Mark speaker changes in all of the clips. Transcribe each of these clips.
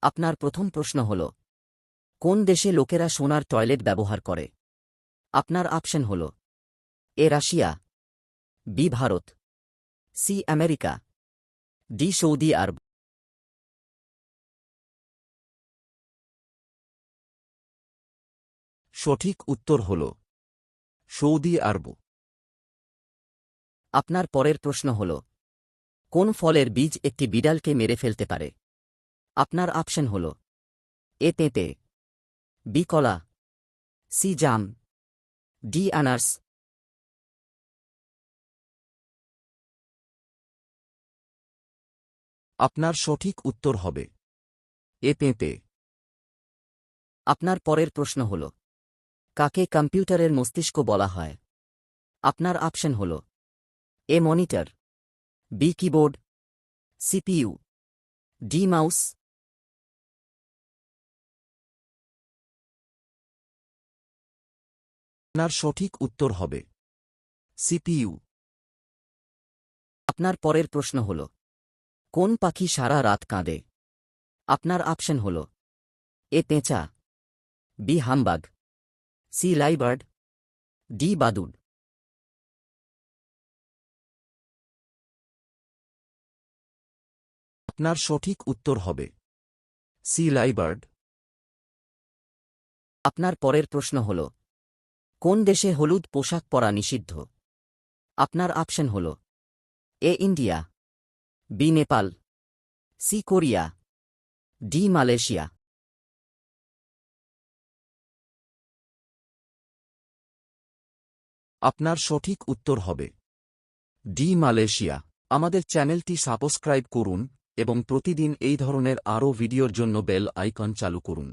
Speaker 1: আপনার প্রথম প্রশ্ন হল, কোন দেশে লোকেরা সোনার টয়লেট ব্যবহার করে? আপনার অপশন হল A Russia, B Bharat, C America, D Saudi Arab.
Speaker 2: সঠিক উত্তর হল সৌদি আরব।
Speaker 1: আপনার পরের প্রশ্ন হল, কোন ফলের বীজ একটি বিড়ালকে মেরে ফেলতে পারে? আপনার অপশন হল এ পেঁপে, বি কলা, সি জাম, ডি আনারস।
Speaker 2: আপনার সঠিক উত্তর হবে এ পেঁপে।
Speaker 1: আপনার পরের প্রশ্ন হল, কাকে কম্পিউটারের মস্তিষ্ক বলা হয়? আপনার অপশন হল A monitor, B keyboard, CPU, D mouse.
Speaker 2: আপনার সঠিক উত্তর হবে সিপিইউ।
Speaker 1: আপনার পরের প্রশ্ন হল, কোন পাখি সারা রাত কাঁদে? আপনার অপশন হল এ পেঁচা, বি হামবাগ, সি লাইবার্ড, ডি বাদুড়।
Speaker 2: আপনার সঠিক উত্তর হবে সি লাইবার্ড।
Speaker 1: আপনার পরের প্রশ্ন হল, কোন দেশে হলুদ পোশাক পরা নিষিদ্ধ? আপনার অপশন হল A India, B Nepal, C Korea, D Malaysia.
Speaker 2: আপনার সঠিক উত্তর হবে ডি মালয়েশিয়া। আমাদের চ্যানেলটি সাবস্ক্রাইব করুন এবং প্রতিদিন এই ধরনের আরও ভিডিওর জন্য বেল আইকন চালু করুন।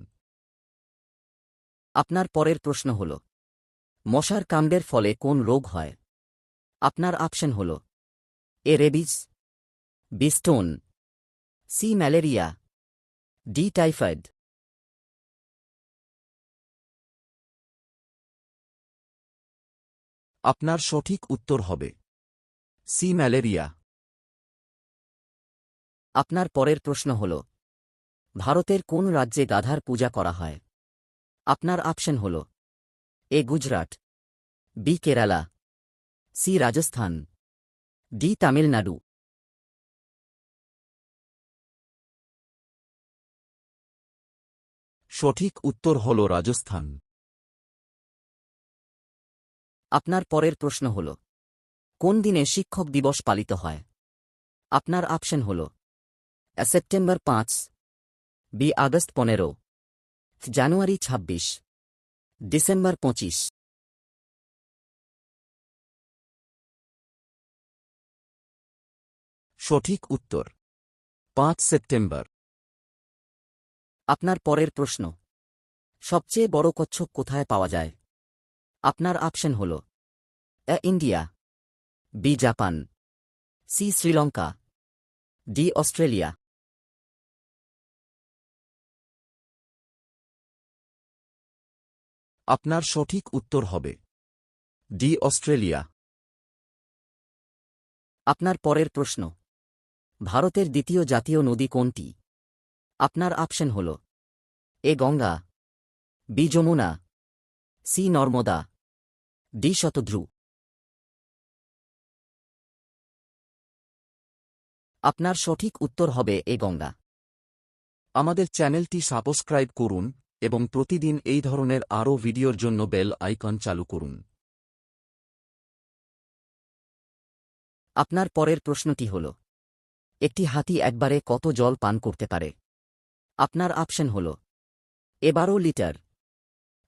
Speaker 1: আপনার পরের প্রশ্ন হল, মশার কামড়ের ফলে কোন রোগ হয়? আপনার অপশন হল A rabies, B stone, C malaria, D typhoid.
Speaker 2: আপনার সঠিক উত্তর হবে সি ম্যালেরিয়া।
Speaker 1: আপনার পরের প্রশ্ন হল, ভারতের কোন রাজ্যে গাধার পূজা করা হয়? আপনার অপশন হল A Gujarat, B Kerala, C Rajasthan, D Tamil Nadu.
Speaker 2: সঠিক উত্তর হল রাজস্থান।
Speaker 1: আপনার পরের প্রশ্ন হল, কোন দিনে শিক্ষক দিবস পালিত হয়? আপনার অপশন হল সেপ্টেম্বর 5, বি আগস্ট 15, জানুয়ারি 26, ডিসেম্বর 25।
Speaker 2: সঠিক উত্তর 5 সেপ্টেম্বর।
Speaker 1: আপনার পরের প্রশ্ন, সবচেয়ে বড় কচ্ছপ কোথায় পাওয়া যায়? আপনার অপশন হল A India, B Japan, C Sri Lanka, D Australia.
Speaker 2: আপনার সঠিক উত্তর হবে ডি অস্ট্রেলিয়া।
Speaker 1: আপনার পরের প্রশ্ন, ভারতের দ্বিতীয় জাতীয় নদী কোনটি? আপনার অপশন হল A Ganga, B Yamuna, C Narmada, D Shatadru. আপনার সঠিক উত্তর হবে এ গঙ্গা।
Speaker 2: আমাদের চ্যানেলটি সাবস্ক্রাইব করুন এবং প্রতিদিন এই ধরনের আরও ভিডিওর জন্য বেল আইকন চালু করুন।
Speaker 1: আপনার পরের প্রশ্নটি হল, একটি হাতি একবারে কত জল পান করতে পারে? আপনার অপশন হল A 12 litre,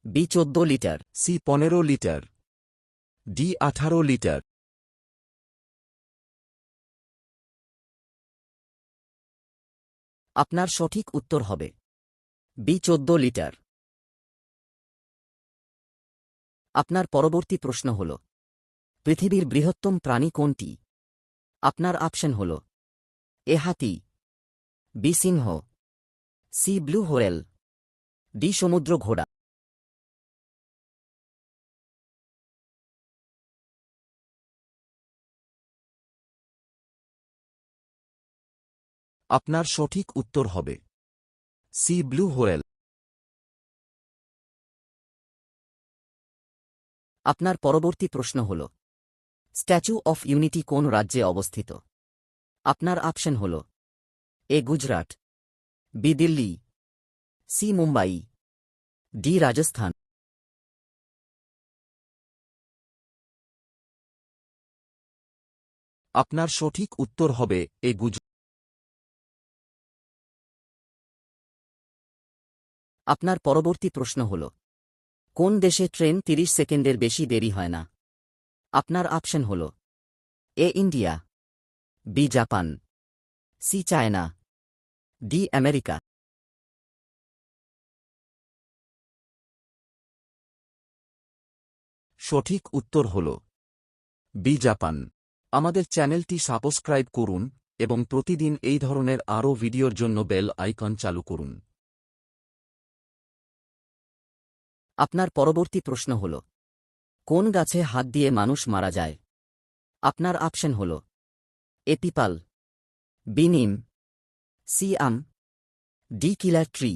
Speaker 1: B 14 litre,
Speaker 2: C 15 litre, D 18 litre.
Speaker 1: আপনার সঠিক উত্তর হবে বি 14 লিটার। আপনার পরবর্তী প্রশ্ন হল, পৃথিবীর বৃহত্তম প্রাণী কোনটি? আপনার অপশন হল এ হাতি, বি সিংহ, সি ব্লু হোয়েল, ডি সমুদ্র ঘোড়া।
Speaker 2: আপনার সঠিক উত্তর হবে সি ব্লু হোয়েল।
Speaker 1: আপনার পরবর্তী প্রশ্ন হল স্ট্যাচু অফ ইউনিটি কোন রাজ্যে অবস্থিত? আপনার অপশন হল A Gujarat, B Delhi, C Mumbai, D Rajasthan.
Speaker 2: আপনার সঠিক উত্তর হবে এ গুজরাট।
Speaker 1: আপনার পরবর্তী প্রশ্ন হল কোন দেশে ট্রেন 30 সেকেন্ডের বেশি দেরি হয় না? আপনার অপশন হল A India, B Japan, C China, D America.
Speaker 2: সঠিক উত্তর হল বি জাপান। আমাদের চ্যানেলটি সাবস্ক্রাইব করুন এবং প্রতিদিন এই ধরনের আরও ভিডিওর জন্য বেল আইকন চালু করুন।
Speaker 1: আপনার পরবর্তী প্রশ্ন হল কোন গাছে হাত দিয়ে মানুষ মারা যায়? আপনার অপশন হল এ পিপাল, বি নিম, সি আম, ডি কিলার ট্রি।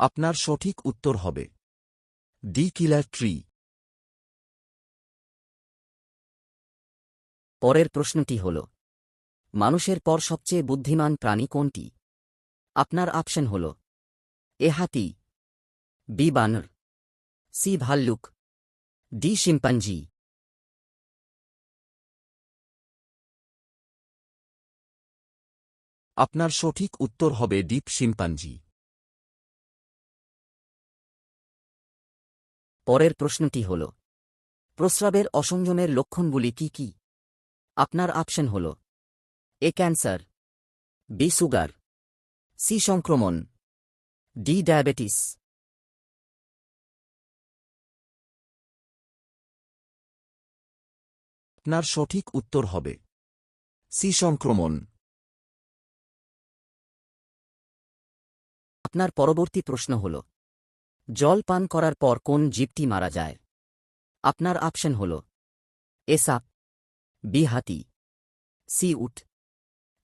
Speaker 2: আপনার সঠিক উত্তর হবে ডি কিলার ট্রি।
Speaker 1: পরের প্রশ্নটি হল মানুষের পর সবচেয়ে বুদ্ধিমান প্রাণী কোনটি? আপনার অপশন হল এ হাতি, বি বানর, সি ভাল্লুক, ডি শিম্পাঞ্জি।
Speaker 2: আপনার সঠিক উত্তর হবে ডিপ শিম্পাঞ্জি।
Speaker 1: পরের প্রশ্নটি হল প্রস্রাবের অসংযমের লক্ষণগুলি কি কি? আপনার অপশন হল A cancer, B sugar, C সংক্রমণ, ডি ডায়াবেটিস।
Speaker 2: আপনার সঠিক উত্তর হবে সি সংক্রমণ।
Speaker 1: আপনার পরবর্তী প্রশ্ন হল জল পান করার পর কোন জীবটি মারা যায়? আপনার অপশন হল এ সাপ, বি হাতি, সি উট,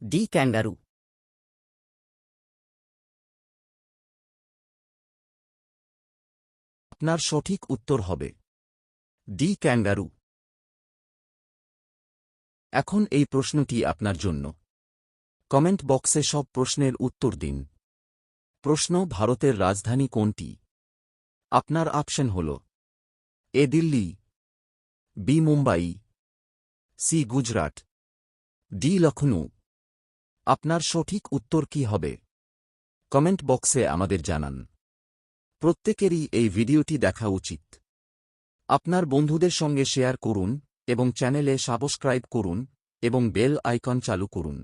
Speaker 1: ডি ক্যাঙ্গারু।
Speaker 2: আপনার সঠিক উত্তর হবে ডি ক্যাঙ্গারু। এখন এই প্রশ্নটি আপনার জন্য। কমেন্ট বক্সে সব প্রশ্নের উত্তর দিন। প্রশ্ন: ভারতের রাজধানী কোনটি? আপনার অপশন হল A Delhi, B Mumbai, C Gujarat, D Lucknow. আপনার সঠিক উত্তর কি হবে? কমেন্ট বক্সে আমাদের জানান। প্রত্যেকেরই এই ভিডিওটি দেখা উচিত। আপনার বন্ধুদের সঙ্গে শেয়ার করুন এবং চ্যানেলে সাবস্ক্রাইব করুন এবং বেল আইকন চালু করুন।